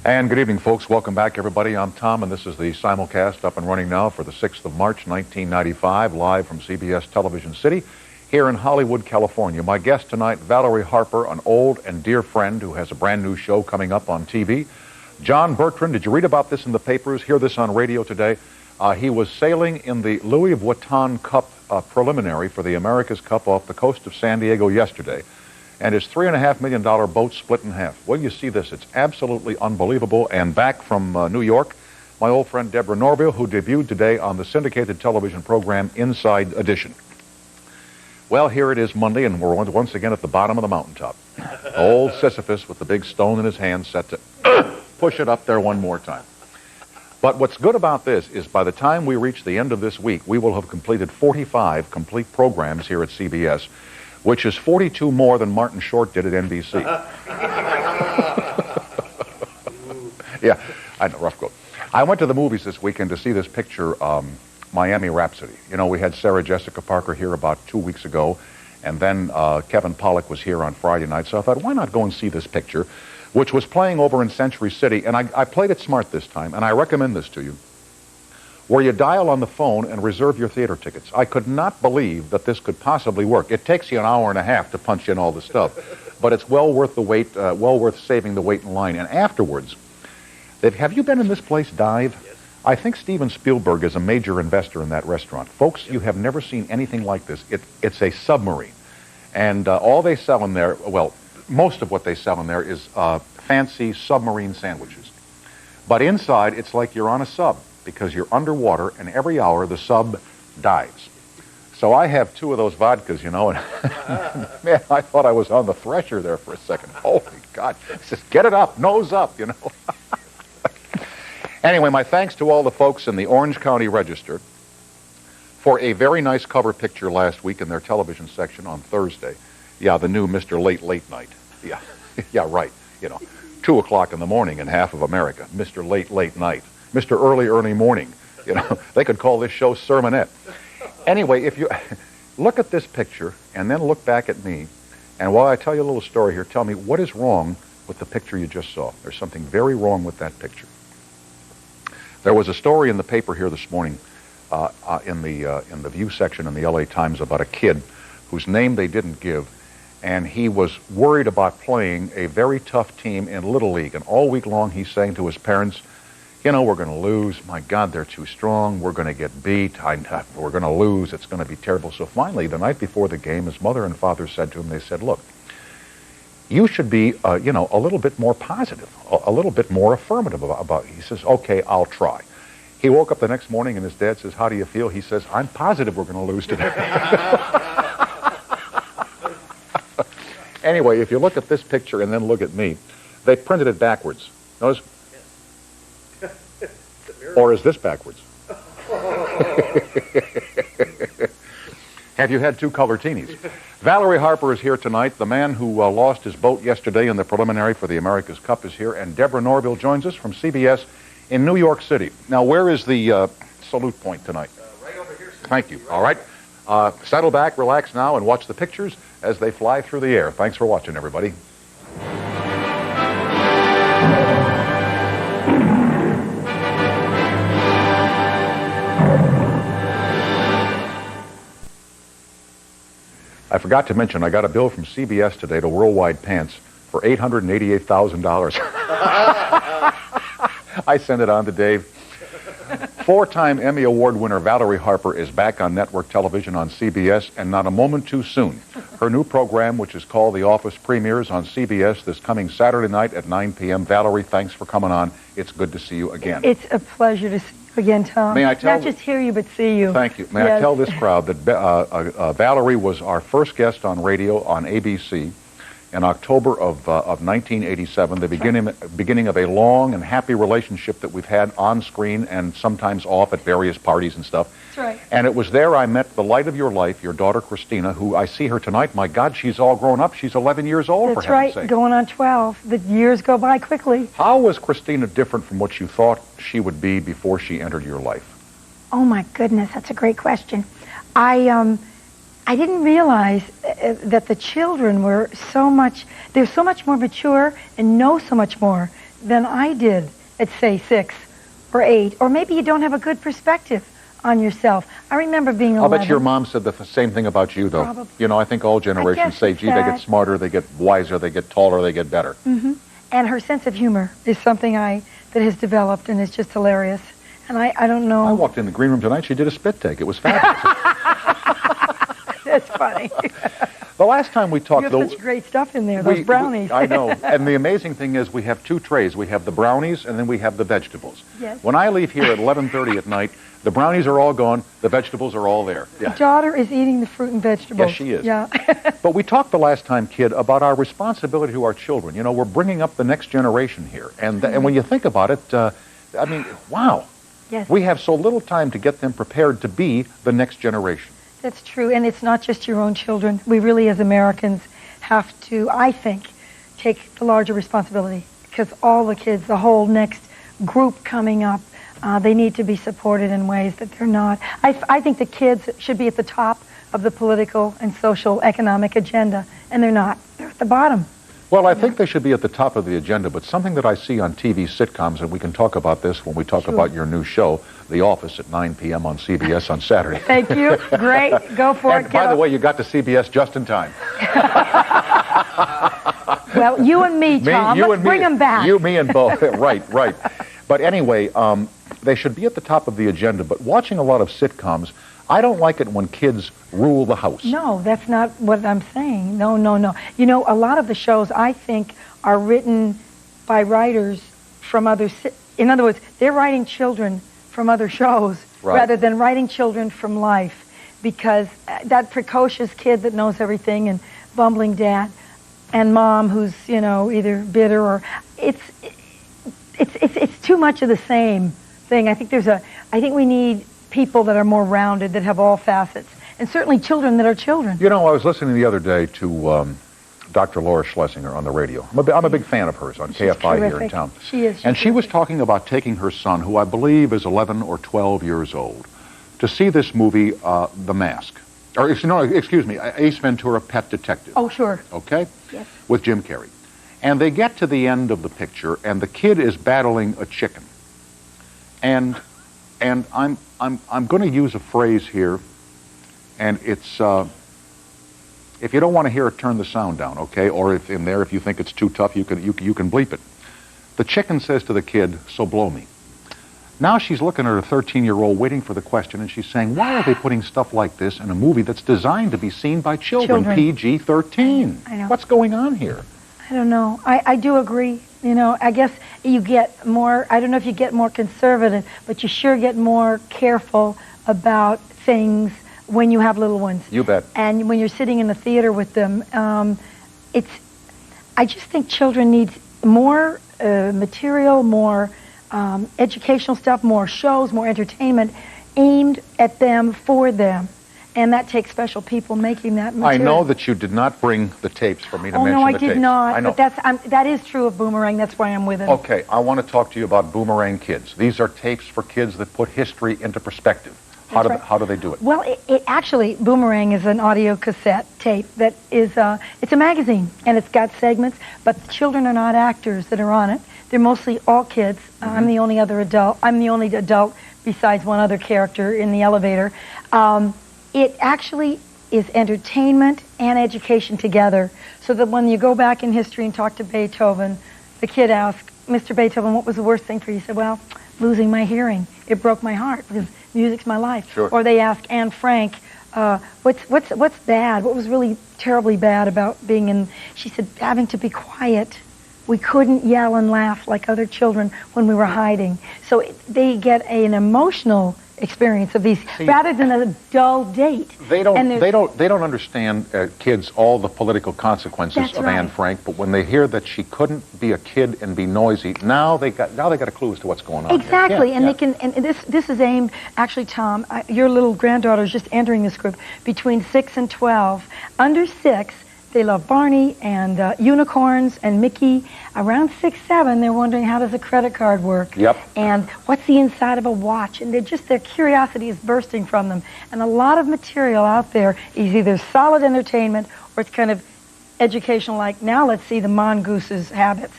And good evening, folks. Welcome back, everybody. I'm Tom, and this is the simulcast up and running now for the 6th of March, 1995, live from CBS Television City here in Hollywood, California. My guest tonight, Valerie Harper, an old and dear friend who has a brand new show coming up on TV. John Bertrand, did you read about this in the papers, hear this on radio today? He was sailing in the Louis Vuitton Cup preliminary for the America's Cup off the coast of San Diego yesterday. And his $3.5 million boat split in half. Well, you see this. It's absolutely unbelievable. And back from New York, my old friend Deborah Norville, who debuted today on the syndicated television program Inside Edition. Well, here it is Monday, and we're once again at the bottom of the mountaintop. Old Sisyphus with the big stone in his hand set to push it up there one more time. But what's good about this is by the time we reach the end of this week, we will have completed 45 complete programs here at CBS, which is 42 more than Martin Short did at NBC. Yeah, I know, rough go. I went to the movies this weekend to see this picture, Miami Rhapsody. You know, we had Sarah Jessica Parker here about 2 weeks ago, and then Kevin Pollak was here on Friday night, so I thought, why not go and see this picture, which was playing over in Century City, and I played it smart this time, and I recommend this to you, where you dial on the phone and reserve your theater tickets. I could not believe that this could possibly work. It takes you an hour and a half to punch in all the stuff, but it's well worth the wait, well worth saving the wait in line. And afterwards, have you been in this place, Dive? Yes. I think Steven Spielberg is a major investor in that restaurant. Folks, you have never seen anything like this. It's a submarine. And all they sell in there, well, most of what they sell in there is fancy submarine sandwiches. But inside, it's like you're on a sub, because you're underwater, and every hour the sub dives. So I have 2 of those vodkas, you know, and man, I thought I was on the Thresher there for a second. Holy God. Just get it up, nose up, you know. Anyway, my thanks to all the folks in the Orange County Register for a very nice cover picture last week in their television section on Thursday. Yeah, the new Mr. Late Late Night. Yeah, yeah, right. You know, 2 o'clock in the morning in half of America. Mr. Late Late Night. Mr. Early, Early Morning. You know, they could call this show Sermonette. Anyway, if you look at this picture and then look back at me, and while I tell you a little story here, tell me what is wrong with the picture you just saw. There's something very wrong with that picture. There was a story in the paper here this morning in the View section in the LA Times about a kid whose name they didn't give, and he was worried about playing a very tough team in Little League. And all week long he's saying to his parents, you know, we're going to lose. My God, they're too strong. We're going to get beat. We're going to lose. It's going to be terrible. So finally, the night before the game, his mother and father said to him, they said, look, you should be, you know, a little bit more positive, a little bit more affirmative about it. He says, okay, I'll try. He woke up the next morning and his dad says, how do you feel? He says, I'm positive we're going to lose today. Anyway, if you look at this picture and then look at me, they printed it backwards. Notice? Or is this backwards? Have you had 2 colortinis? Valerie Harper is here tonight. The man who lost his boat yesterday in the preliminary for the America's Cup is here. And Deborah Norville joins us from CBS in New York City. Now, where is the salute point tonight? Right over here, sir. Thank you. All right. Settle back, relax now, and watch the pictures as they fly through the air. Thanks for watching, everybody. I forgot to mention, I got a bill from CBS today to Worldwide Pants for $888,000. I sent it on to Dave. 4-time Emmy Award winner Valerie Harper is back on network television on CBS, and not a moment too soon. Her new program, which is called The Office, premieres on CBS this coming Saturday night at 9 p.m. Valerie, thanks for coming on. It's good to see you again. It's a pleasure to see you again, Tom. May I tell Not just hear you, but see you. Thank you. May I tell this crowd that Valerie was our first guest on radio on ABC in October of 1987, the beginning of a long and happy relationship that we've had on screen and sometimes off at various parties and stuff. That's right. And it was there I met the light of your life, your daughter Christina, who I see her tonight. My God, she's all grown up. She's 11 years old, for heaven's sake. That's right, going on 12. The years go by quickly. How was Christina different from what you thought she would be before she entered your life? Oh, my goodness, that's a great question. I didn't realize that the children were they're so much more mature and know so much more than I did at, say, 6 or 8. Or maybe you don't have a good perspective on yourself. I remember being 11. I'll bet your mom said the same thing about you, though. Probably. You know, I think all generations say, gee, they get smarter, they get wiser, they get taller, they get better. Mm-hmm. And her sense of humor is something that has developed, and it's just hilarious. And I don't know. I walked in the green room tonight, she did a spit take. It was fabulous. That's funny. The last time we talked... You have such great stuff in there, those brownies. I know. And the amazing thing is we have 2 trays. We have the brownies, and then we have the vegetables. Yes. When I leave here at 11:30 at night, the brownies are all gone, the vegetables are all there. Yeah. My daughter is eating the fruit and vegetables. Yes, she is. Yeah. But we talked the last time, kid, about our responsibility to our children. You know, we're bringing up the next generation here. And when you think about it, I mean, wow. Yes. We have so little time to get them prepared to be the next generation. That's true, and it's not just your own children. We really, as Americans, have to, I think, take the larger responsibility, because all the kids, the whole next group coming up, they need to be supported in ways that they're not. I think the kids should be at the top of the political and social economic agenda, and they're not. They're at the bottom. Well, I think they should be at the top of the agenda, but something that I see on TV sitcoms, and we can talk about this when we talk about your new show, The Office, at 9 p.m. on CBS on Saturday. Thank you. Great. Go for it. And by the way, you got to CBS just in time. Well, you and me, Tom. Let's bring them back. You, me, and both. Right. But anyway, they should be at the top of the agenda, but watching a lot of sitcoms, I don't like it when kids rule the house. No, that's not what I'm saying. No. You know, a lot of the shows, I think, are written by writers from other... In other words, they're writing children from other shows rather than writing children from life, because that precocious kid that knows everything and bumbling dad and mom who's, you know, either bitter or... It's too much of the same thing. I think we need people that are more rounded, that have all facets, and certainly children that are children. You know, I was listening the other day to Dr. Laura Schlesinger on the radio. I'm a big fan of hers on KFI here in town. She is. And she was talking about taking her son, who I believe is 11 or 12 years old, to see this movie, The Mask. Or, no, excuse me, Ace Ventura, Pet Detective. Oh, sure. Okay? Yes. With Jim Carrey. And they get to the end of the picture, and the kid is battling a chicken. And I'm going to use a phrase here, and it's, if you don't want to hear it, turn the sound down, okay? Or if you think it's too tough, you can bleep it. The chicken says to the kid, "So blow me." Now she's looking at her 13-year-old waiting for the question, and she's saying, why are they putting stuff like this in a movie that's designed to be seen by children. PG-13? I know. What's going on here? I don't know. I do agree. You know, I guess you get more, I don't know if you get more conservative, but you sure get more careful about things when you have little ones. You bet. And when you're sitting in the theater with them, I just think children need more material, more educational stuff, more shows, more entertainment aimed at them, for them. And that takes special people making that material. I know that you did not bring the tapes for me to mention no, I the tapes. did not. I know. But that is true of Boomerang. That's why I'm with it. Okay, I want to talk to you about Boomerang Kids. These are tapes for kids that put history into perspective. How do they do it? Well, it actually, Boomerang is an audio cassette tape that is, it's a magazine, and it's got segments, but the children are not actors that are on it. They're mostly all kids. Mm-hmm. I'm the only adult. I'm the only adult besides one other character in the elevator. It actually is entertainment and education together, so that when you go back in history and talk to Beethoven, the kid asks, "Mr. Beethoven, what was the worst thing for you?" He said, "Well, losing my hearing. It broke my heart because music's my life." Sure. Or they ask Anne Frank, what's bad? What was really terribly bad about being in? She said, having to be quiet. We couldn't yell and laugh like other children when we were hiding. So they get an emotional experience of these, rather than a dull date. They don't understand, kids, all the political consequences of Anne Frank, but when they hear that she couldn't be a kid and be noisy, now they got a clue as to what's going on. Exactly. And they can, and this is aimed, actually, Tom, your little granddaughter is just entering this group, between 6 and 12. Under 6, they love Barney and unicorns and Mickey. Around 6, 7, they're wondering, how does a credit card work? Yep. And what's the inside of a watch? And their curiosity is bursting from them. And a lot of material out there is either solid entertainment or it's kind of educational, like, now let's see the mongoose's habits.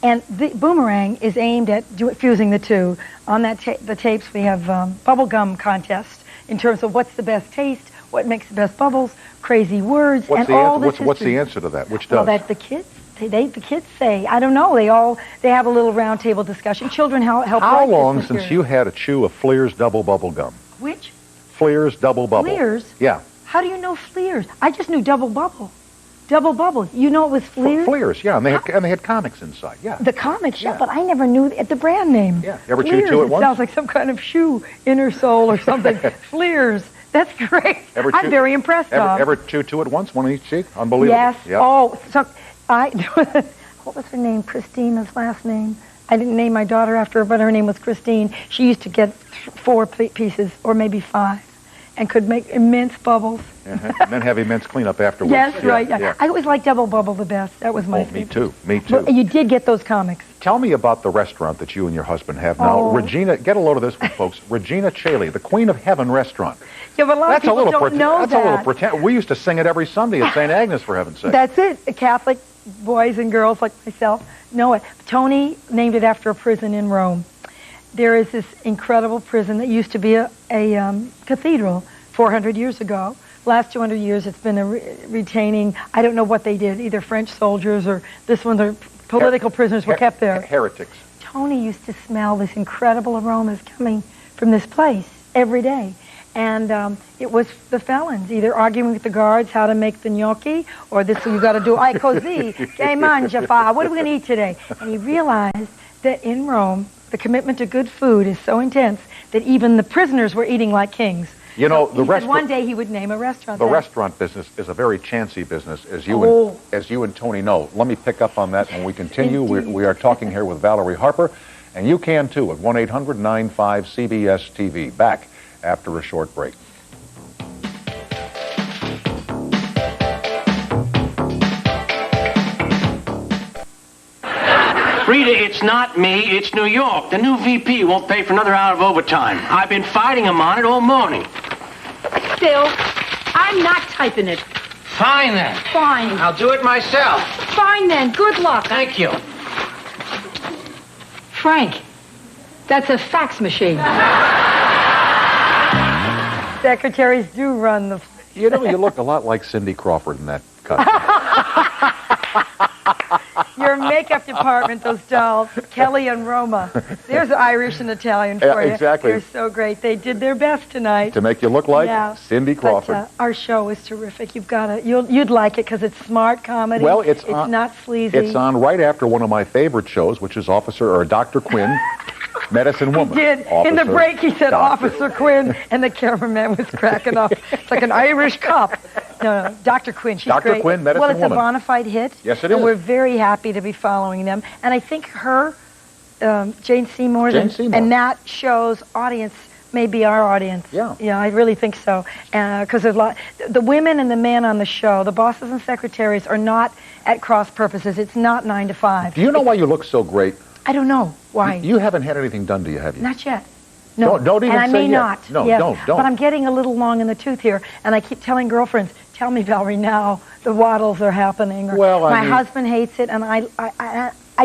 And the boomerang is aimed at fusing the two. On that the tapes, we have bubble gum contests in terms of what's the best taste, what makes the best bubbles, crazy words, What's and the all answer, this what's history. the answer to that? Which Well, does? that the kids, the kids say, I don't know. They have a little round table discussion. Children help. How write this long since material. you had a chew of Fleer's double bubble gum? Which? Fleer's double bubble. Fleer's? Yeah. How do you know Fleer's? I just knew Double Bubble. Double Bubble. You know it was Fleer's? Fleer's, yeah, and they had comics inside, yeah. The comics, yeah, Yeah. but I never knew the brand name. Yeah. You ever chewed Fleer's, two at it once? sounds like some kind of shoe, inner sole or something. Fleer's. That's great. I'm very impressed, Tom. Ever chew two at once, one on each cheek? Unbelievable. Yes. Yep. Oh, so what was her name? Christina's last name. I didn't name my daughter after her, but her name was Christine. She used to get 4 pieces, or maybe 5, and could make immense bubbles. Uh-huh. And then have immense cleanup afterwards. Yes, Yeah, right. yeah. I always liked Double Bubble the best. That was my favorite. Me too. Me too. Well, you did get those comics. Tell me about the restaurant that you and your husband have now. Oh. Regina, get a load of this one, folks. Regina Chaley, the Queen of Heaven restaurant. Yeah, but a lot of people don't know That's that. a little pretend. We used to sing it every Sunday at St. Agnes, for heaven's sake. That's it. The Catholic boys and girls like myself know it. Tony named it after a prison in Rome. There is this incredible prison that used to be a cathedral 400 years ago. Last 200 years, it's been a retaining. I don't know what they did. Either French soldiers or this one, the political prisoners were kept there. Heretics. Tony used to smell this incredible aromas coming from this place every day. And it was the felons, either arguing with the guards how to make the gnocchi, or this you got to do, ai così, che mangia fa, what are we going to eat today? And he realized that in Rome, the commitment to good food is so intense that even the prisoners were eating like kings. You know, So he said one day he would name a restaurant. The that. restaurant business is a very chancy business, as you and Tony know. Let me pick up on that when we continue. We are talking here with Valerie Harper, and you can too at 1-800-95-CBS-TV. Back after a short break. Rita, it's not me, it's New York. The new VP won't pay for another hour of overtime. I've been fighting him on it all morning. Bill, I'm not typing it. Fine then. Fine. I'll do it myself. Fine then. Good luck. Thank you. Frank, that's a fax machine. Secretaries do run the... You know, you look a lot like Cindy Crawford in that cut. Your makeup department, those dolls, Kelly and Roma. There's Irish and Italian for Yeah, you. exactly. They're so great. They did their best tonight. To make you look like Yeah. Cindy Crawford. But, our show is terrific. You've got to, you'd like it because it's smart comedy. Well, it's not sleazy. It's on right after one of my favorite shows, which is Dr. Quinn, Medicine Woman. He did. In the break, he said, Doctor. Officer Quinn, and the cameraman was cracking up. It's like an Irish cop. No, Dr. Quinn, she's Dr. great. Quinn, Medicine Well, it's Woman. a bona fide hit. Yes, it and is. we're very happy to be following them. And I think her, Jane Seymour, and that show's audience may be our audience. Yeah. Yeah, I really think so. Because there's a lot. The women and the men on the show, the bosses and secretaries, are not at cross purposes. It's not 9 to 5. Do you know why you look so great? I don't know why. You haven't had anything done to you, have you? Not yet. No. Don't even and I say may yet. not. No, yes. don't. But I'm getting a little long in the tooth here, and I keep telling girlfriends, tell me, Valerie, now the waddles are happening. Or Well, I my mean- husband hates it, and I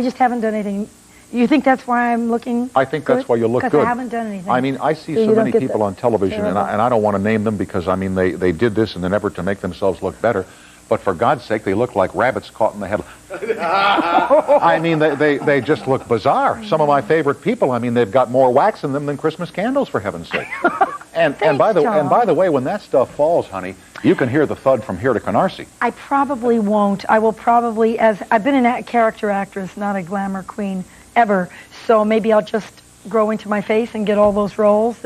just haven't done anything. You think that's why I'm looking I think that's why you look good. Because I haven't done anything. I mean, I see So you so don't many get people the- on television, and Terrible. I don't want to name them because, I mean, they did this in an effort to make themselves look better. But for God's sake, they look like rabbits caught in the headlights. I mean, they just look bizarre. Some of my favorite people, I mean, they've got more wax in them than Christmas candles, for heaven's sake. And by the way, when that stuff falls, honey, you can hear the thud from here to Canarsie. I probably won't. I will probably, as I've been a character actress, not a glamour queen ever, so maybe I'll just grow into my face and get all those roles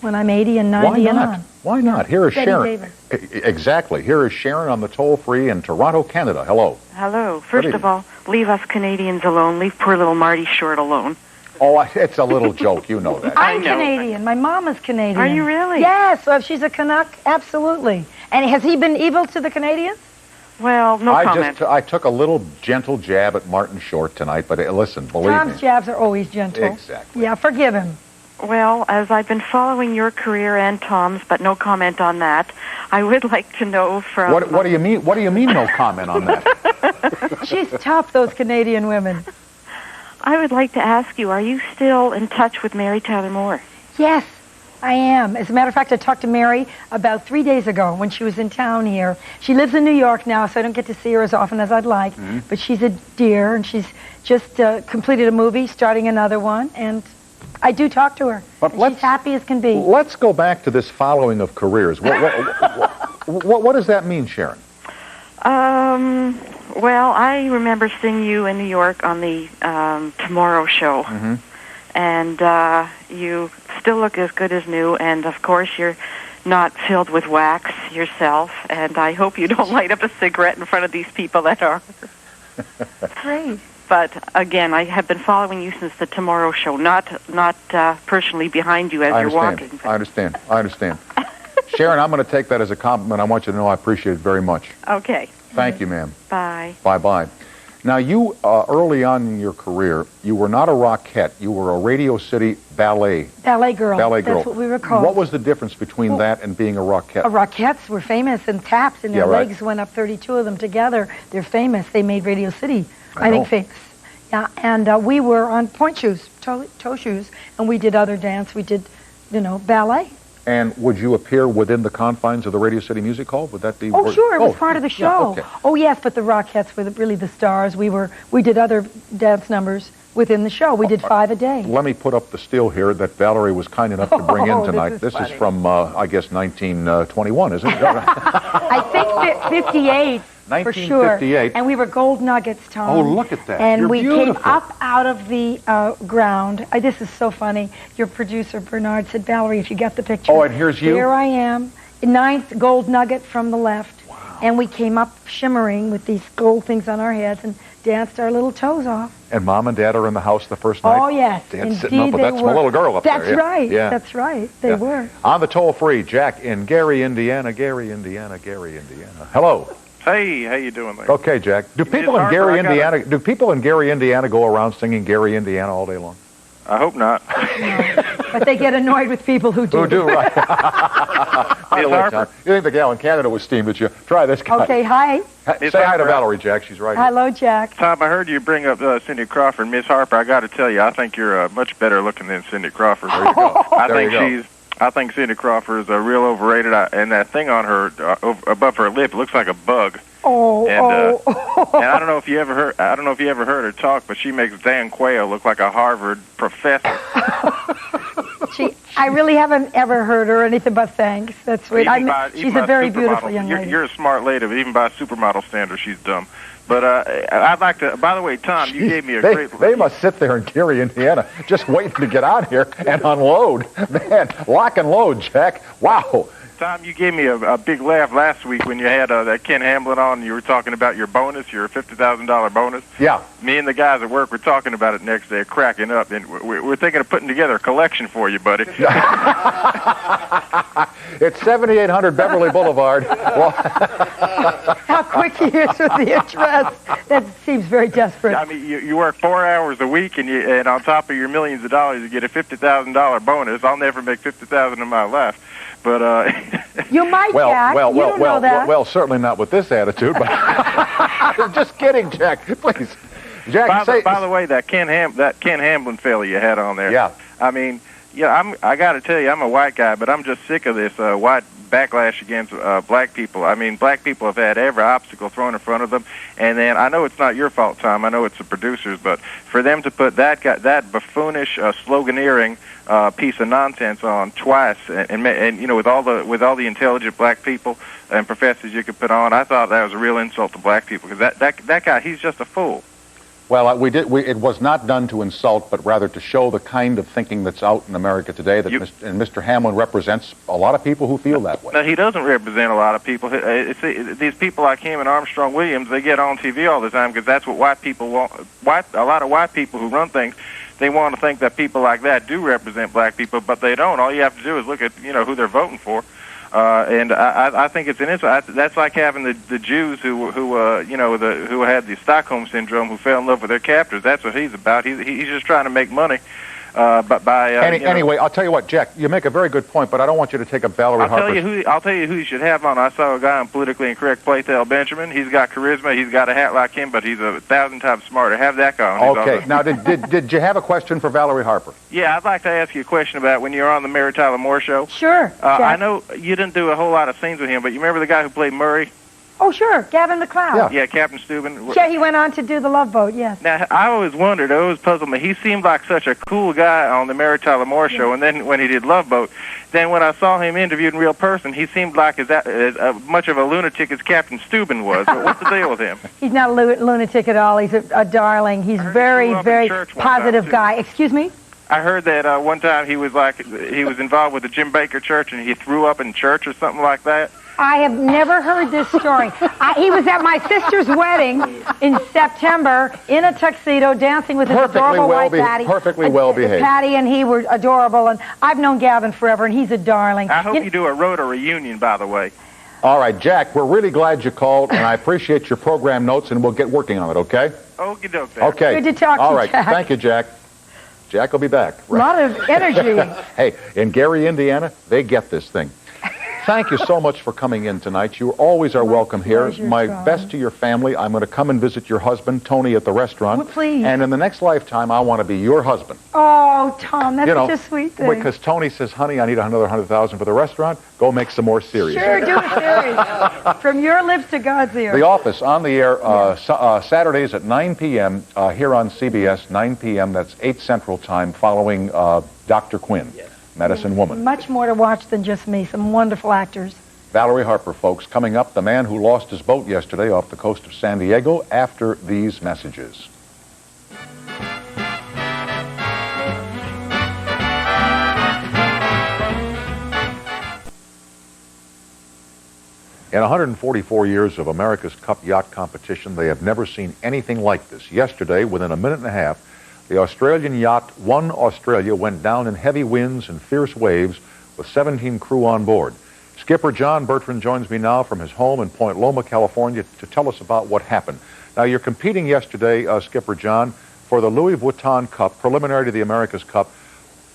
when I'm 80 and 90 Why and not? on. Why not? Here is Betty Sharon. Davis. Exactly. Here is Sharon on the toll-free in Toronto, Canada. Hello. Hello. First of all, leave us Canadians alone. Leave poor little Marty Short alone. Oh, it's a little joke. You know that. I'm know. Canadian. My mom is Canadian. Are you really? Yes. So if she's a Canuck, absolutely. And has he been evil to the Canadians? Well, no comment. I took a little gentle jab at Martin Short tonight, but listen, believe Tom's me. jabs are always gentle. Exactly. Yeah, forgive him. Well, as I've been following your career and Tom's, but no comment on that, I would like to know from... What do you mean? What do you mean? No comment on that? She's tough, those Canadian women. I would like to ask you, are you still in touch with Mary Tyler Moore? Yes, I am. As a matter of fact, I talked to Mary about 3 days ago when she was in town here. She lives in New York now, so I don't get to see her as often as I'd like. But she's a dear, and she's just completed a movie, starting another one, and I do talk to her. But she's happy as can be. Let's go back to this following of careers. What does that mean, Sharon? Well, I remember seeing you in New York on the Tomorrow Show. And you still look as good as new, and of course you're not filled with wax yourself, and I hope you don't light up a cigarette in front of these people that are. Great. But again, I have been following you since the Tomorrow Show, not personally behind you as you're walking. I understand. Sharon, I'm going to take that as a compliment. I want you to know I appreciate it very much. Okay. Thank you, ma'am. Bye. Bye-bye. Now, you, early on in your career, you were not a rockette. You were a Radio City ballet. Ballet girl. Ballet girl. That's what we were called. What was the difference between that and being a rockette? Rockettes were famous, and taps, and their legs went up, 32 of them together. They're famous. They made Radio City, I think, famous. Yeah, and we were on point shoes, toe shoes, and we did other dance. We did, ballet. And would you appear within the confines of the Radio City Music Hall? Would that be? Oh, sure, it was part of the show. Yeah, okay. Oh, yes, but the Rockettes were really the stars. We did other dance numbers within the show. We did 5 a day. Let me put up the still here that Valerie was kind enough to bring in tonight. This is from, I guess, 1921, isn't it? I think 58. For sure. And we were gold nuggets, Tom. Oh, look at that. And You're we beautiful. came up out of the ground. This is so funny. Your producer, Bernard, said, Valerie, if you get the picture. Oh, and here's you? Here I am, 9th gold nugget from the left. Wow. And we came up shimmering with these gold things on our heads and danced our little toes off. And Mom and Dad are in the house the first night? Oh, yes. Dad's sitting up with that small little girl up there. That's right. Yeah. That's right. They were. On the toll-free, Jack in Gary, Indiana. Hello. Hey, how you doing there? Okay, Jack. Do people in Gary, Indiana go around singing Gary, Indiana all day long? I hope not. No, but they get annoyed with people who do. Who do, right. By the way, Tom, you think the gal in Canada was steamed at you? Try this guy. Okay, hi. Say hi to Valerie, Jack. She's right here. Hello, Jack. Tom, I heard you bring up Cindy Crawford. Miss Harper, I got to tell you, I think you're much better looking than Cindy Crawford. There you go. I think Cindy Crawford is real overrated, and that thing on her above her lip looks like a bug. And I don't know if you ever heard. I don't know if you ever heard her talk, but she makes Dan Quayle look like a Harvard professor. I really haven't ever heard her anything but thanks. That's sweet. She's a very beautiful young lady. You're a smart lady, but even by supermodel standards, she's dumb. But I'd like to. By the way, Tom, you gave me a great. They must sit there in Gary, Indiana, just waiting to get out here and unload. Man, lock and load, Jack. Wow. Tom, you gave me a big laugh last week when you had that Ken Hamlin on. And you were talking about your bonus, your $50,000 bonus. Yeah. Me and the guys at work were talking about it next day, cracking up, and we're thinking of putting together a collection for you, buddy. It's 7800 Beverly Boulevard. Well, how quick he is with the address. That seems very desperate. I mean, you work 4 hours a week, and on top of your millions of dollars, you get a $50,000 bonus. I'll never make $50,000 in my life. But you might, Jack. You don't know that. Well, certainly not with this attitude. But just kidding, Jack. Please, Jack. By the way, that Ken Hamlin fella you had on there. Yeah. I mean, I got to tell you, I'm a white guy, but I'm just sick of this white backlash against black people. I mean, black people have had every obstacle thrown in front of them, and then I know it's not your fault, Tom. I know it's the producers, but for them to put that buffoonish sloganeering piece of nonsense on twice, and with all the intelligent black people and professors you could put on, I thought that was a real insult to black people, because that guy, he's just a fool. Well, it was not done to insult, but rather to show the kind of thinking that's out in America today. And Mr. Hamlin represents a lot lot of people who feel that way. No, he doesn't represent a lot of people. These people like him and Armstrong Williams, they get on TV all the time because that's what white people want. A lot of white people who run things, they want to think that people like that do represent black people, but they don't. All you have to do is look at who they're voting for. And I think it's an insult. That's like having the Jews who had the Stockholm syndrome, who fell in love with their captors. That's what he's about. He's just trying to make money. But by anyway, I'll tell you what, Jack. You make a very good point, but I don't want you to take up Valerie Harper. I'll tell you who you should have on. I saw a guy on Politically Incorrect, Playtel Benjamin. He's got charisma. He's got a hat like him, but he's 1,000 times smarter. Have that guy on. Okay. Now, did you have a question for Valerie Harper? Yeah, I'd like to ask you a question about when you were on the Mary Tyler Moore show. Sure. I know you didn't do a whole lot of scenes with him, but you remember the guy who played Murray? Oh, sure, Gavin McLeod. Yeah, Captain Steuben. Yeah, he went on to do The Love Boat, yes. Now, I always wondered, it always puzzled me, he seemed like such a cool guy on the Mary Tyler Moore show, and then when he did Love Boat, then when I saw him interviewed in real person, he seemed like as much of a lunatic as Captain Steuben was. But what's the deal with him? He's not a lunatic at all. He's a darling. He's very, very positive guy. Excuse me? I heard that one time he was involved with the Jim Baker Church, and he threw up in church or something like that. I have never heard this story. He was at my sister's wedding in September in a tuxedo, dancing with his adorable white Patty. Perfectly well behaved. Patty and he were adorable, and I've known Gavin forever, and he's a darling. I hope you do a Rhoda reunion, by the way. All right, Jack, we're really glad you called, and I appreciate your program notes, and we'll get working on it, okay? Okie doke. Okay. Good to talk to you, All right, Jack. thank you, Jack. Jack will be back. A lot of energy. Hey, in Gary, Indiana, they get this thing. Thank you so much for coming in tonight. You always are welcome here. My best to your family. I'm going to come and visit your husband, Tony, at the restaurant. Well, please. And in the next lifetime, I want to be your husband. Oh, Tom, that's such a sweet thing. Because Tony says, honey, I need another 100,000 for the restaurant. Go make some more series. Sure, do a series. From your lips to God's ear. The Office on the air Saturdays at 9 p.m. Here on CBS, 9 p.m. That's 8 Central Time, following Dr. Quinn. Yes. Medicine Woman. Much more to watch than just me. Some wonderful actors. Valerie Harper, folks. Coming up, the man who lost his boat yesterday off the coast of San Diego after these messages. In 144 years of America's Cup Yacht Competition, they have never seen anything like this. Yesterday, within a minute and a half, the Australian yacht One Australia went down in heavy winds and fierce waves with 17 crew on board. Skipper John Bertrand joins me now from his home in Point Loma, California, to tell us about what happened. Now, you're competing yesterday, Skipper John, for the Louis Vuitton Cup, preliminary to the America's Cup.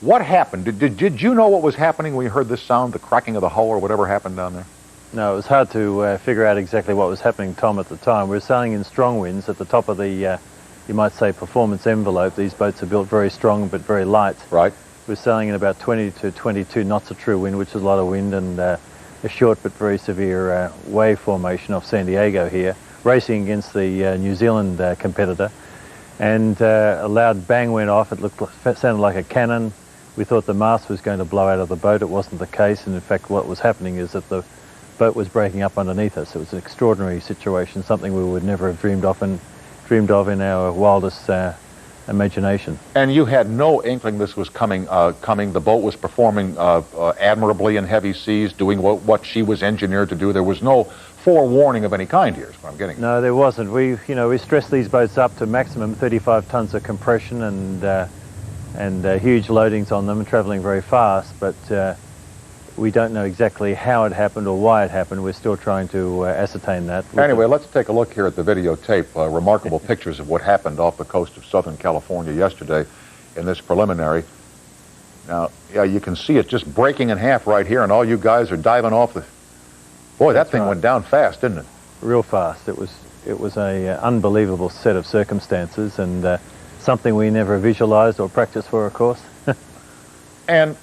What happened? Did you know what was happening when you heard this sound, the cracking of the hull or whatever happened down there? No, it was hard to figure out exactly what was happening, Tom, at the time. We were sailing in strong winds at the top of the you might say, performance envelope. These boats are built very strong but very light. Right. We're sailing in about 20 to 22 knots of true wind, which is a lot of wind, and a short but very severe wave formation off San Diego here, racing against the New Zealand competitor. And a loud bang went off. It sounded like a cannon. We thought the mast was going to blow out of the boat. It wasn't the case, and in fact what was happening is that the boat was breaking up underneath us. It was an extraordinary situation, something we would never have dreamed of in our wildest imagination. And you had no inkling this was coming. The boat was performing admirably in heavy seas, doing what she was engineered to do. There was no forewarning of any kind here, is what I'm getting at. No, there wasn't. We stressed these boats up to maximum 35 tons of compression and huge loadings on them, traveling very fast, but we don't know exactly how it happened or why it happened. We're still trying to ascertain that. Anyway, let's take a look here at the videotape. Remarkable pictures of what happened off the coast of Southern California yesterday in this preliminary. Now, yeah, you can see it just breaking in half right here, and all you guys are diving off the... Boy, that thing went down fast, didn't it? Real fast. It was a unbelievable set of circumstances, and something we never visualized or practiced for, of course. And...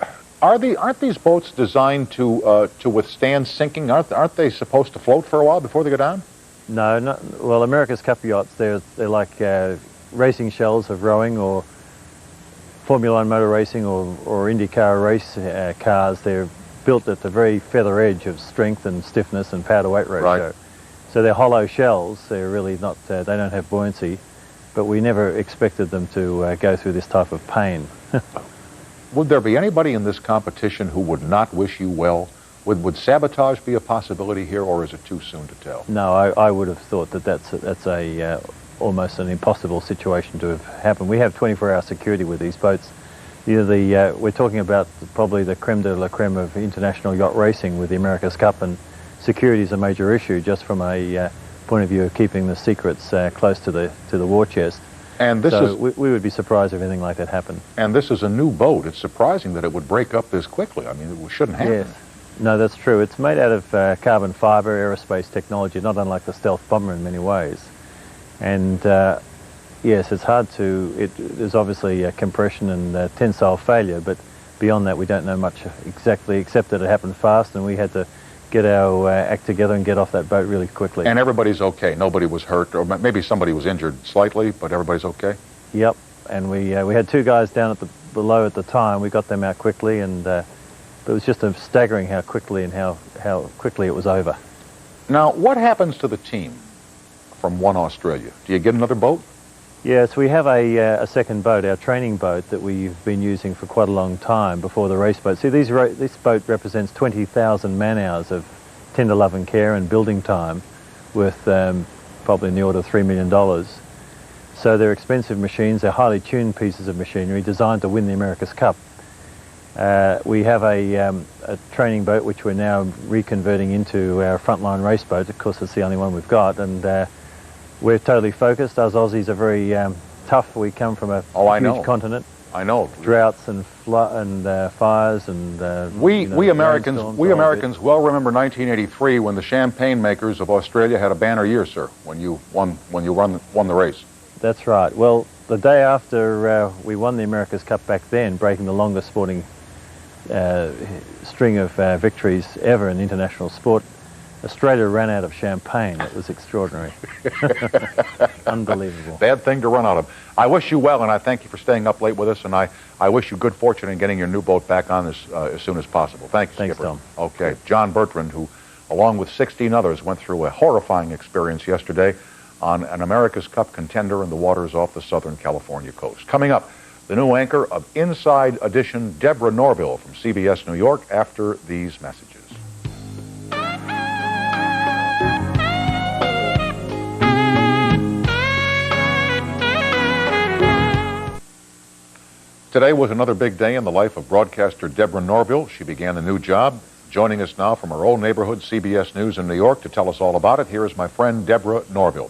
Aren't these boats designed to withstand sinking? Aren't they supposed to float for a while before they go down? No, well, America's Cup yachts, they're like racing shells of rowing or Formula One motor racing or IndyCar race cars. They're built at the very feather edge of strength and stiffness and power to weight ratio. Right. So they're hollow shells. They're really not. They don't have buoyancy, but we never expected them to go through this type of pain. Would there be anybody in this competition who would not wish you well? Would sabotage be a possibility here, or is it too soon to tell? No, I would have thought that that's almost an impossible situation to have happened. We have 24-hour security with these boats. We're talking about probably the creme de la creme of international yacht racing with the America's Cup, and security is a major issue just from a point of view of keeping the secrets close to the war chest. And this So is we would be surprised if anything like that happened. and this is a new boat. It's surprising that it would break up this quickly. I mean, it shouldn't happen. Yes. No, that's true. It's made out of carbon fiber aerospace technology, not unlike the stealth bomber in many ways. And yes, it's hard to, there's obviously compression and tensile failure, but beyond that we don't know much exactly, except that it happened fast and we had to get our act together and get off that boat really quickly. And everybody's okay. Nobody was hurt, or maybe somebody was injured slightly, but everybody's okay? Yep. And we had 2 guys down at below at the time. We got them out quickly, and it was just staggering how quickly and how quickly it was over. Now, what happens to the team from One Australia? Do you get another boat? Yes, we have a second boat, our training boat, that we've been using for quite a long time before the race boat. See, this boat represents 20,000 man-hours of tender love and care and building time worth probably in the order of $3 million. So they're expensive machines, they're highly tuned pieces of machinery designed to win the America's Cup. We have a training boat which we're now reconverting into our frontline race boat. Of course, it's the only one we've got, and we're totally focused. Us Aussies are very tough. We come from a huge continent. I know. Droughts and fires and we Americans well remember 1983 when the champagne makers of Australia had a banner year, sir. When you won the race. That's right. Well, the day after we won the America's Cup back then, breaking the longest sporting string of victories ever in international sport, Australia ran out of champagne. It was extraordinary. Unbelievable. Bad thing to run out of. I wish you well, and I thank you for staying up late with us, and I wish you good fortune in getting your new boat back on as soon as possible. Thank you, Thanks, Skipper. Tom. Okay, John Bertrand, who, along with 16 others, went through a horrifying experience yesterday on an America's Cup contender in the waters off the Southern California coast. Coming up, the new anchor of Inside Edition, Deborah Norville from CBS New York, after these messages. Today was another big day in the life of broadcaster Deborah Norville. She began a new job. Joining us now from her old neighborhood, CBS News in New York, to tell us all about it, here is my friend Deborah Norville.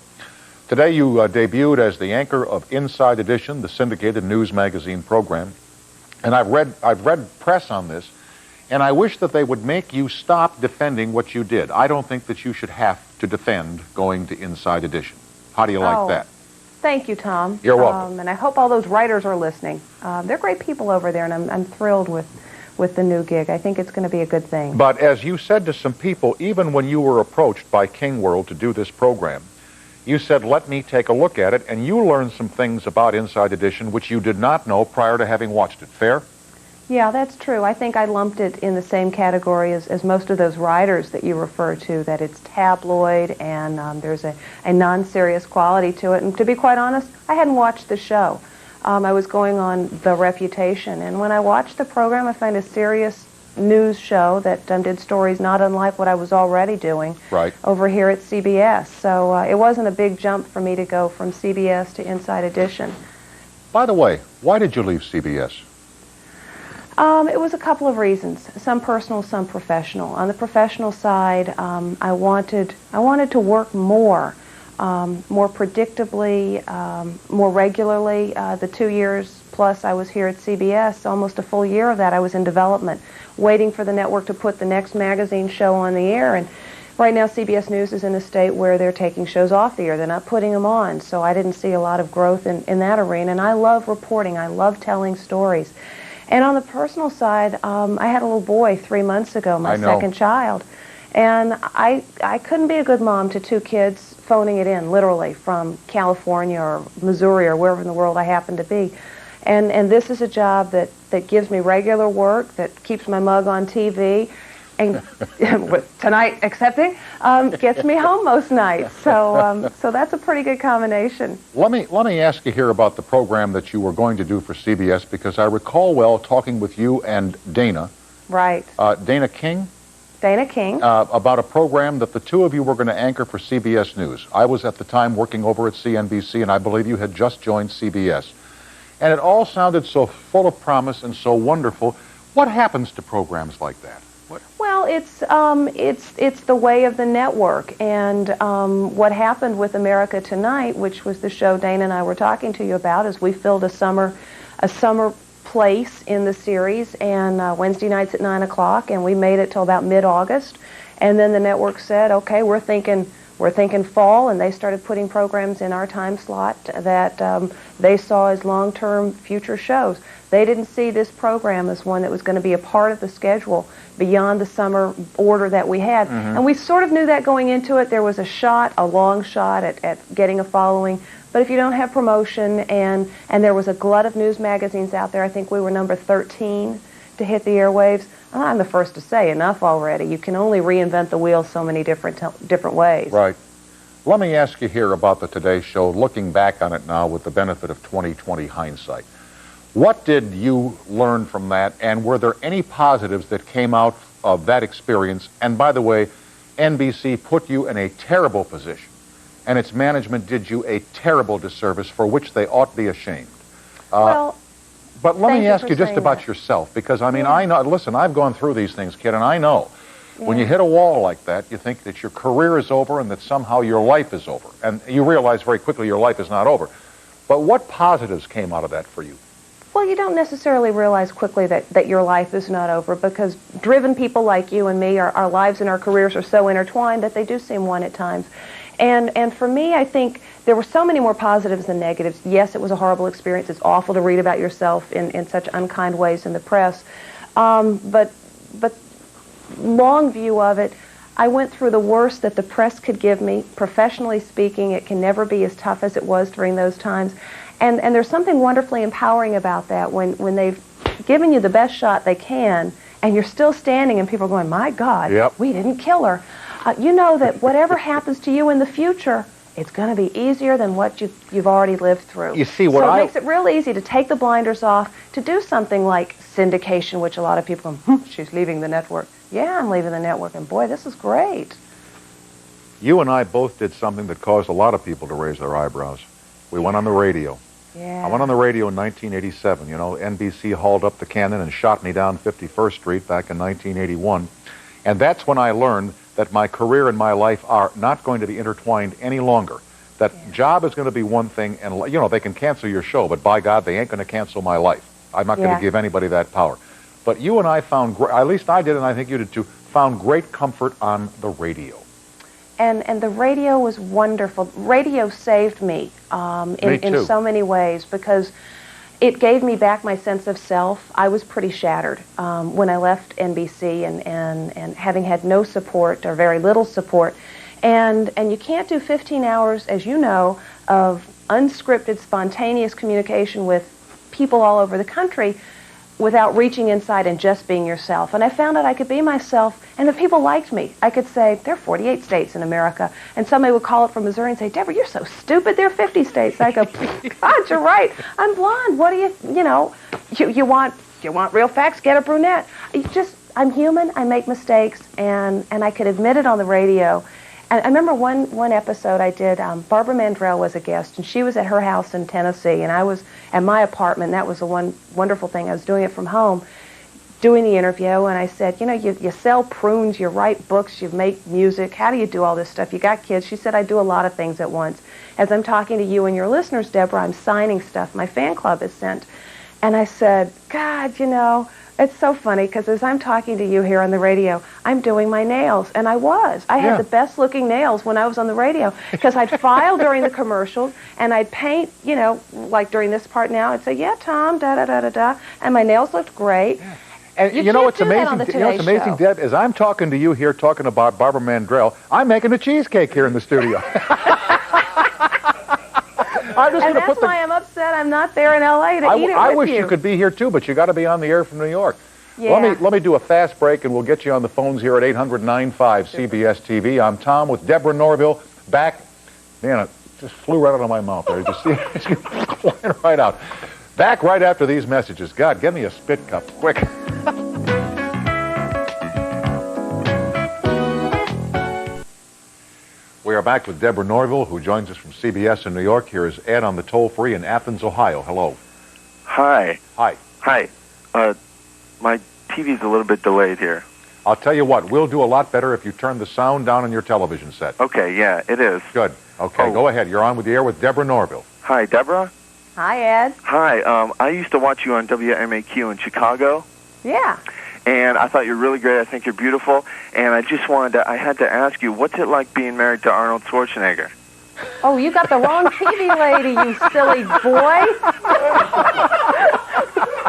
Today you debuted as the anchor of Inside Edition, the syndicated news magazine program. And I've read press on this, and I wish that they would make you stop defending what you did. I don't think that you should have to defend going to Inside Edition. How do you like that? Thank you, Tom. You're welcome. And I hope all those writers are listening. They're great people over there, and I'm thrilled with the new gig. I think it's going to be a good thing. But as you said to some people, even when you were approached by King World to do this program, you said, let me take a look at it, and you learned some things about Inside Edition which you did not know prior to having watched it. Fair? Yeah, that's true. I think I lumped it in the same category as most of those writers that you refer to, that it's tabloid and there's a non-serious quality to it. And to be quite honest, I hadn't watched the show. I was going on the reputation. And when I watched the program, I found a serious news show that did stories not unlike what I was already doing over here at CBS. So it wasn't a big jump for me to go from CBS to Inside Edition. By the way, why did you leave CBS? It was a couple of reasons, some personal, some professional. On the professional side, I wanted to work more predictably, more regularly. The 2 years plus I was here at CBS, almost a full year of that I was in development, waiting for the network to put the next magazine show on the air. And right now CBS News is in a state where they're taking shows off the air. They're not putting them on. So I didn't see a lot of growth in that arena. And I love reporting. I love telling stories. And on the personal side, I had a little boy 3 months ago, my second child. And I couldn't be a good mom to 2 kids phoning it in, literally, from California or Missouri or wherever in the world I happen to be. And this is a job that gives me regular work, that keeps my mug on TV, and tonight accepting, gets me home most nights. So that's a pretty good combination. Let me ask you here about the program that you were going to do for CBS, because I recall well talking with you and Dana. Right. Dana King? Dana King. About a program that the two of you were going to anchor for CBS News. I was at the time working over at CNBC, and I believe you had just joined CBS. And it all sounded so full of promise and so wonderful. What happens to programs like that? Well, it's the way of the network, and what happened with America Tonight, which was the show Dana and I were talking to you about, is we filled a summer place in the series, and Wednesday nights at 9 o'clock, and we made it till about mid-August, and then the network said, okay, we're thinking fall, and they started putting programs in our time slot that they saw as long-term future shows. They didn't see this program as one that was going to be a part of the schedule beyond the summer order that we had. And we sort of knew that going into it. There was a long shot at getting a following. But if you don't have promotion, and there was a glut of news magazines out there, I think we were number 13 to hit the airwaves. I'm the first to say, enough already. You can only reinvent the wheel so many different ways. Right. Let me ask you here about the Today Show, looking back on it now with the benefit of 20/20 hindsight. What did you learn from that, and were there any positives that came out of that experience? And by the way, NBC put you in a terrible position, and its management did you a terrible disservice for which they ought to be ashamed. But let me ask you just about yourself, because, I mean, I know, listen, I've gone through these things, kid, and I know when you hit a wall like that, you think that your career is over and that somehow your life is over. And you realize very quickly your life is not over. But what positives came out of that for you? Well, you don't necessarily realize quickly that your life is not over, because driven people like you and me, our lives and our careers are so intertwined that they do seem one at times. And for me, I think there were so many more positives than negatives. Yes, it was a horrible experience. It's awful to read about yourself in such unkind ways in the press. But long view of it, I went through the worst that the press could give me. Professionally speaking, it can never be as tough as it was during those times. And there's something wonderfully empowering about that when they've given you the best shot they can, and you're still standing and people are going, my God, we didn't kill her. You know that whatever happens to you in the future, it's going to be easier than what you've already lived through. You see, what so it makes it real easy to take the blinders off, to do something like syndication, which a lot of people go, she's leaving the network. Yeah, I'm leaving the network, and boy, this is great. You and I both did something that caused a lot of people to raise their eyebrows. We went on the radio. Yeah. I went on the radio in 1987. You know, NBC hauled up the cannon and shot me down 51st Street back in 1981. And that's when I learned that my career and my life are not going to be intertwined any longer. That job is going to be one thing, and, you know, they can cancel your show, but by God, they ain't going to cancel my life. I'm not going to give anybody that power. But you and I found, at least I did, and I think you did too, found great comfort on the radio. And the radio was wonderful. Radio saved me in so many ways, because it gave me back my sense of self. I was pretty shattered when I left NBC and having had no support or very little support. And you can't do 15 hours, as you know, of unscripted, spontaneous communication with people all over the country without reaching inside and just being yourself. And I found out I could be myself, and if people liked me, I could say, there are 48 states in America, and somebody would call up from Missouri and say, Deborah, you're so stupid, there are 50 states. I go, God, you're right, I'm blonde, what do you want real facts, get a brunette. I'm human, I make mistakes, and I could admit it on the radio. And I remember one episode I did, Barbara Mandrell was a guest, and she was at her house in Tennessee, and I was at my apartment. That was the one wonderful thing. I was doing it from home, doing the interview, and I said, you sell prunes, you write books, you make music. How do you do all this stuff? You got kids. She said, I do a lot of things at once. As I'm talking to you and your listeners, Deborah, I'm signing stuff my fan club has sent. And I said, God, it's so funny, because as I'm talking to you here on the radio, I'm doing my nails, and I had the best looking nails when I was on the radio, because I'd file during the commercials, and I'd paint, like during this part now, I'd say, yeah, Tom, da-da-da-da-da, and my nails looked great. Yeah. And you know what's amazing, Deb, is I'm talking to you here, talking about Barbara Mandrell. I'm making a cheesecake here in the studio. And that's why I'm upset I'm not there in L.A. to eat it with you. I wish you could be here, too, but you got to be on the air from New York. Yeah. Let me do a fast break, and we'll get you on the phones here at 800-95-CBS-TV. I'm Tom with Deborah Norville. Back, man, it just flew right out of my mouth there. Just see it flying right out. Back right after these messages. God, give me a spit cup, quick. We are back with Deborah Norville, who joins us from CBS in New York. Here is Ed on the toll-free in Athens, Ohio. Hello. Hi. Hi. Hi. My TV's a little bit delayed here. I'll tell you what, we'll do a lot better if you turn the sound down on your television set. Okay, yeah, it is. Good. Okay, Go ahead. You're on with the air with Deborah Norville. Hi, Deborah. Hi, Ed. Hi, I used to watch you on WMAQ in Chicago. Yeah. And I thought you're really great. I think you're beautiful. And I just I had to ask you, what's it like being married to Arnold Schwarzenegger? Oh, you got the wrong TV lady, you silly boy.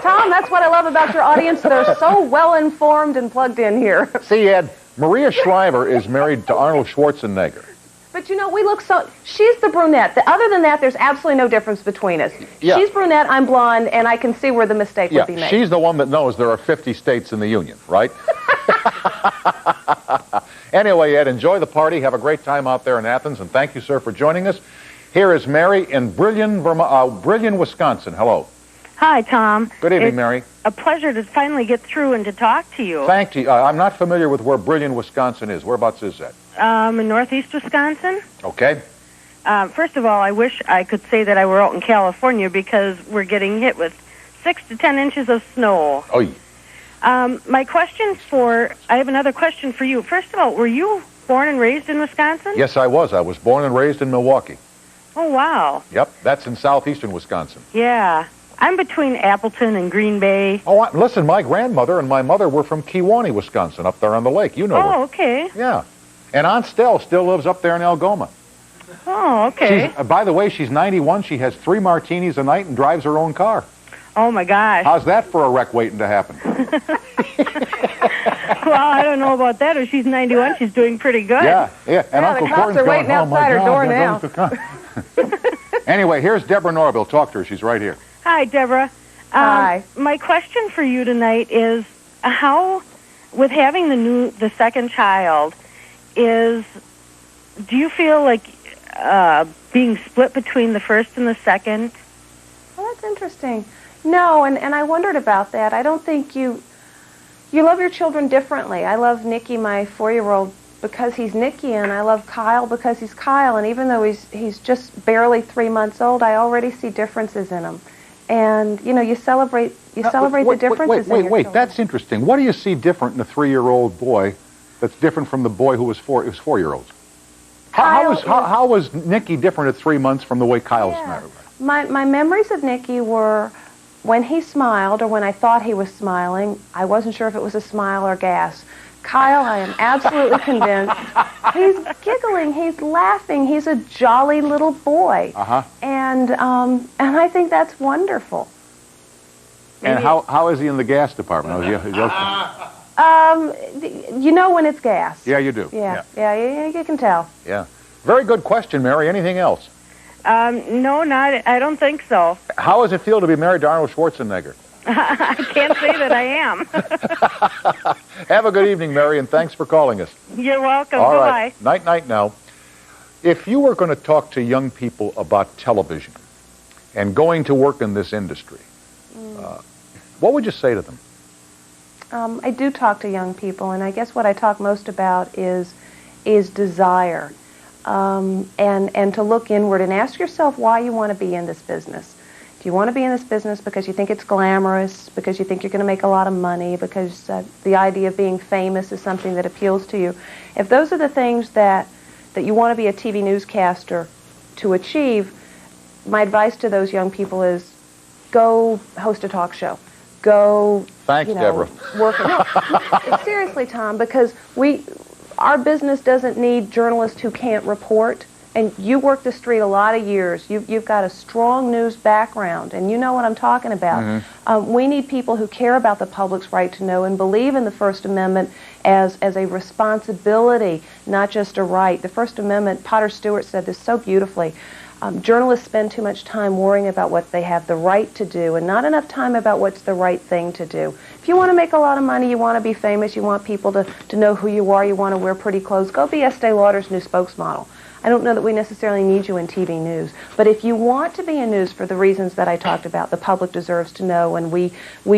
Tom, that's what I love about your audience. They're so well-informed and plugged in here. See, Ed, Maria Shriver is married to Arnold Schwarzenegger. But you know, we look so... She's the brunette. Other than that, there's absolutely no difference between us. Yeah. She's brunette, I'm blonde, and I can see where the mistake would be made. She's the one that knows there are 50 states in the Union, right? Anyway, Ed, enjoy the party. Have a great time out there in Athens, and thank you, sir, for joining us. Here is Mary in Brillion, Wisconsin. Hello. Hi, Tom. Good evening, it's Mary. A pleasure to finally get through and to talk to you. Thank you. I'm not familiar with where Brillion, Wisconsin is. Whereabouts is that? In northeast Wisconsin. Okay. First of all, I wish I could say that I were out in California because we're getting hit with 6 to 10 inches of snow. Oh, yeah. I have another question for you. First of all, were you born and raised in Wisconsin? Yes, I was. I was born and raised in Milwaukee. Oh, wow. Yep, that's in southeastern Wisconsin. Yeah. I'm between Appleton and Green Bay. Oh, listen, my grandmother and my mother were from Kewanee, Wisconsin, up there on the lake. You know where. Oh, okay. Yeah. And Aunt Stell still lives up there in Algoma. Oh, okay. By the way, she's 91. She has 3 martinis a night and drives her own car. Oh, my gosh. How's that for a wreck waiting to happen? Well, I don't know about that. If she's 91, she's doing pretty good. Yeah. And Yeah, Uncle the cops Gordon's are going, waiting outside her door now. Anyway, here's Deborah Norville. Talk to her. She's right here. Hi, Deborah. Hi. My question for you tonight is how, with having the second child, do you feel like being split between the first and the second? Well, that's interesting. No, and I wondered about that. I don't think you love your children differently. I love Nicky, my 4-year-old, because he's Nicky, and I love Kyle because he's Kyle. And even though he's just barely 3 months old, I already see differences in him. And you know, you celebrate the differences. Wait. That's interesting. What do you see different in a 3-year-old boy that's different from the boy who was 4-year-olds? How was Nicky different at 3 months from the way Kyle's married? My memories of Nicky were when he smiled or when I thought he was smiling. I wasn't sure if it was a smile or gas. Kyle, I am absolutely convinced. He's giggling, he's laughing, he's a jolly little boy. And I think that's wonderful. And how is he in the gas department? Is he okay? You know when it's gas. Yeah, you do. Yeah, you can tell. Yeah. Very good question, Mary. Anything else? No, I don't think so. How does it feel to be married to Arnold Schwarzenegger? I can't say that I am. Have a good evening, Mary, and thanks for calling us. You're welcome. All Bye-bye. right. Night now. If you were going to talk to young people about television and going to work in this industry, what would you say to them? I do talk to young people, and I guess what I talk most about is desire, and to look inward and ask yourself why you want to be in this business. Do you want to be in this business because you think it's glamorous, because you think you're going to make a lot of money, because the idea of being famous is something that appeals to you? If those are the things that you want to be a TV newscaster to achieve, my advice to those young people is go host a talk show. Go, Thanks, Deborah. Work. No, seriously, Tom, because our business doesn't need journalists who can't report. And you worked the street a lot of years. You've got a strong news background, and you know what I'm talking about. We need people who care about the public's right to know and believe in the First Amendment as a responsibility, not just a right. The First Amendment, Potter Stewart said this so beautifully. Journalists spend too much time worrying about what they have the right to do and not enough time about what's the right thing to do. If you want to make a lot of money, you want to be famous, you want people to know who you are, you want to wear pretty clothes, go be Estee Lauder's new spokesmodel. I don't know that we necessarily need you in TV news, but if you want to be in news for the reasons that I talked about, the public deserves to know, and we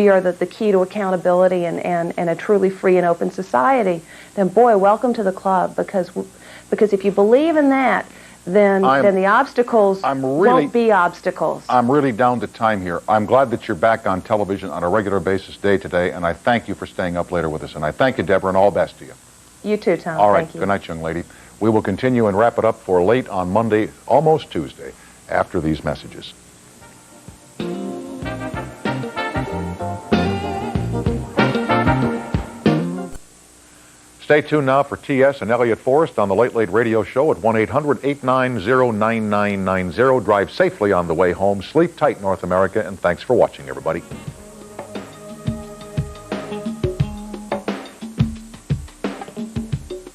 are the key to accountability and a truly free and open society, then boy, welcome to the club, because if you believe in that, then the obstacles won't be obstacles. I'm really down to time here. I'm glad that you're back on television on a regular basis day today, and I thank you for staying up later with us. And I thank you, Deborah, and all the best to you. You too, Tom. All right. Thank you. Good night, young lady. We will continue and wrap it up for late on Monday, almost Tuesday, after these messages. Stay tuned now for T.S. and Elliot Forrest on the Late Late Radio Show at 1-800-890-9990. Drive safely on the way home. Sleep tight, North America, and thanks for watching, everybody.